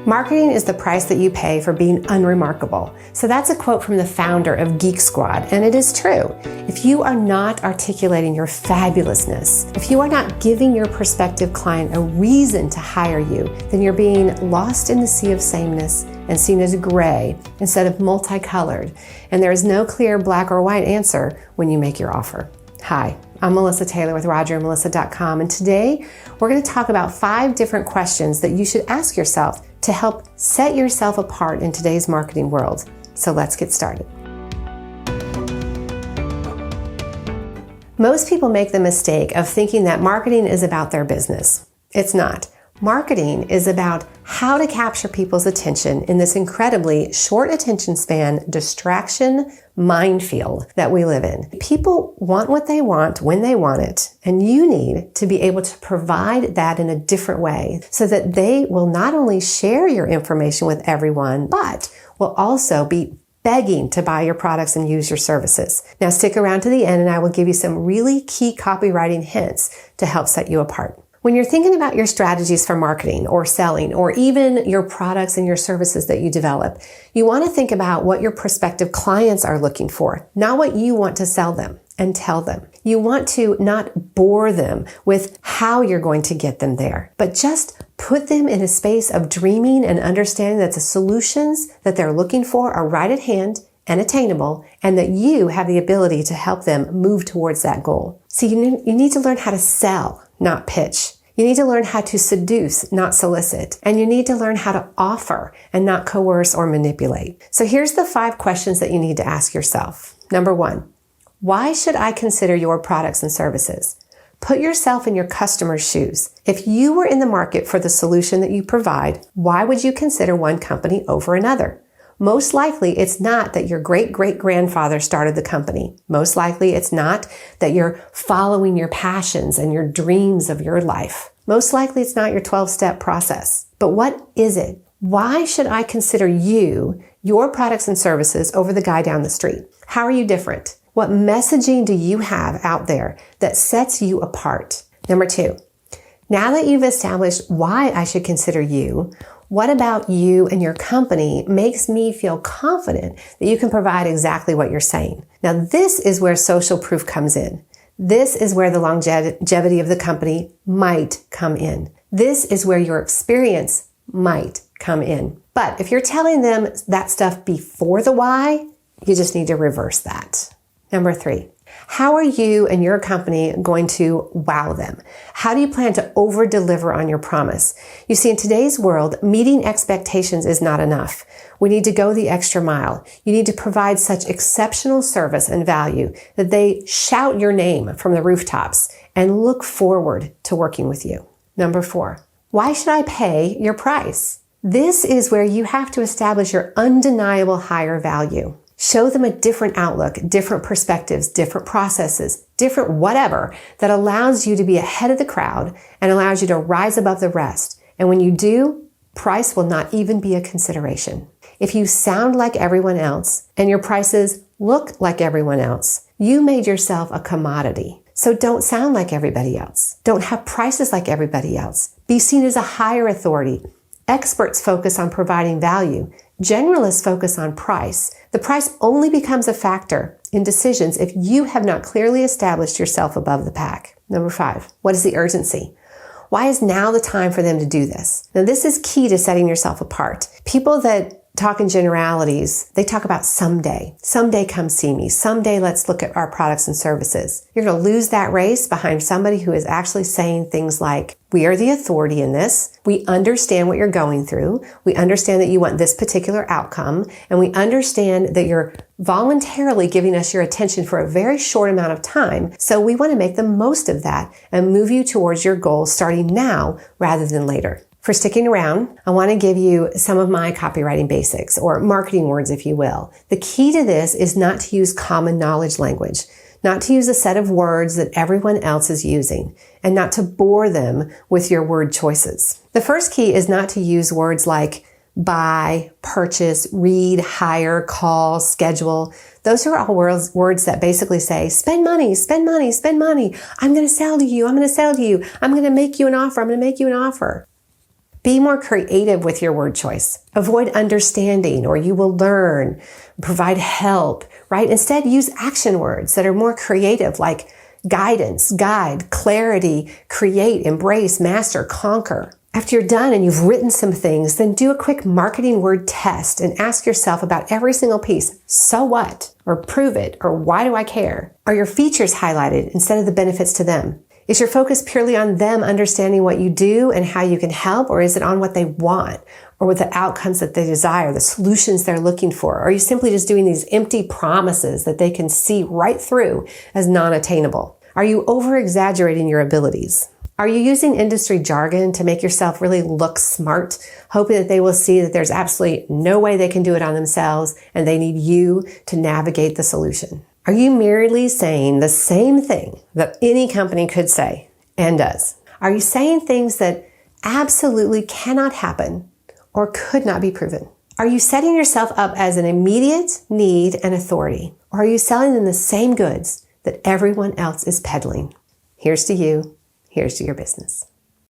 Marketing is the price that you pay for being unremarkable. So that's a quote from the founder of Geek Squad, and it is true. If you are not articulating your fabulousness, if you are not giving your prospective client a reason to hire you, then you're being lost in the sea of sameness and seen as gray instead of multicolored. And there is no clear black or white answer when you make your offer. Hi, I'm Melissa Taylor with RodgerandMelissa.com, and today we're going to talk about 5 different questions that you should ask yourself to help set yourself apart in today's marketing world. So let's get started. Most people make the mistake of thinking that marketing is about their business. It's not. Marketing is about how to capture people's attention in this incredibly short attention span, distraction minefield that we live in. People want what they want when they want it, and you need to be able to provide that in a different way so that they will not only share your information with everyone, but will also be begging to buy your products and use your services. Now stick around to the end and I will give you some really key copywriting hints to help set you apart. When you're thinking about your strategies for marketing or selling or even your products and your services that you develop, you want to think about what your prospective clients are looking for, not what you want to sell them and tell them. You want to not bore them with how you're going to get them there, but just put them in a space of dreaming and understanding that the solutions that they're looking for are right at hand and attainable, and that you have the ability to help them move towards that goal. So you need to learn how to sell, not pitch. You need to learn how to seduce, not solicit. And you need to learn how to offer and not coerce or manipulate. So here's the 5 questions that you need to ask yourself. Number 1, why should I consider your products and services? Put yourself in your customer's shoes. If you were in the market for the solution that you provide, why would you consider one company over another? Most likely, it's not that your great-great-grandfather started the company. Most likely, it's not that you're following your passions and your dreams of your life. Most likely, it's not your 12-step process. But what is it? Why should I consider you, your products and services, over the guy down the street? How are you different? What messaging do you have out there that sets you apart? Number 2, now that you've established why I should consider you, what about you and your company makes me feel confident that you can provide exactly what you're saying? Now, this is where social proof comes in. This is where the longevity of the company might come in. This is where your experience might come in. But if you're telling them that stuff before the why, you just need to reverse that. Number 3. How are you and your company going to wow them? How do you plan to over-deliver on your promise? You see, in today's world, meeting expectations is not enough. We need to go the extra mile. You need to provide such exceptional service and value that they shout your name from the rooftops and look forward to working with you. Number 4, why should I pay your price? This is where you have to establish your undeniable higher value. Show them a different outlook, different perspectives, different processes, different whatever that allows you to be ahead of the crowd and allows you to rise above the rest. And when you do, price will not even be a consideration. If you sound like everyone else and your prices look like everyone else, you made yourself a commodity. So don't sound like everybody else. Don't have prices like everybody else. Be seen as a higher authority. Experts focus on providing value. Generalists focus on price. The price only becomes a factor in decisions if you have not clearly established yourself above the pack. Number 5, what is the urgency? Why is now the time for them to do this? Now, this is key to setting yourself apart. People that talk in generalities, they talk about someday. Someday come see me. Someday let's look at our products and services. You're going to lose that race behind somebody who is actually saying things like, we are the authority in this. We understand what you're going through. We understand that you want this particular outcome. And we understand that you're voluntarily giving us your attention for a very short amount of time. So we want to make the most of that and move you towards your goal starting now rather than later. For sticking around, I want to give you some of my copywriting basics, or marketing words, if you will. The key to this is not to use common knowledge language, not to use a set of words that everyone else is using, and not to bore them with your word choices. The first key is not to use words like buy, purchase, read, hire, call, schedule. Those are all words that basically say, spend money, spend money, spend money. I'm going to sell to you. I'm going to sell to you. I'm going to make you an offer. I'm going to make you an offer. Be more creative with your word choice. Avoid understanding or you will learn, provide help, right? Instead, use action words that are more creative, like guidance, guide, clarity, create, embrace, master, conquer. After you're done and you've written some things, then do a quick marketing word test and ask yourself about every single piece. So what? Or prove it? Or why do I care? Are your features highlighted instead of the benefits to them? Is your focus purely on them understanding what you do and how you can help? Or is it on what they want or with the outcomes that they desire, the solutions they're looking for? Or are you simply just doing these empty promises that they can see right through as non-attainable? Are you over-exaggerating your abilities? Are you using industry jargon to make yourself really look smart, hoping that they will see that there's absolutely no way they can do it on themselves and they need you to navigate the solution? Are you merely saying the same thing that any company could say and does? Are you saying things that absolutely cannot happen or could not be proven? Are you setting yourself up as an immediate need and authority? Or are you selling them the same goods that everyone else is peddling? Here's to you. Here's to your business.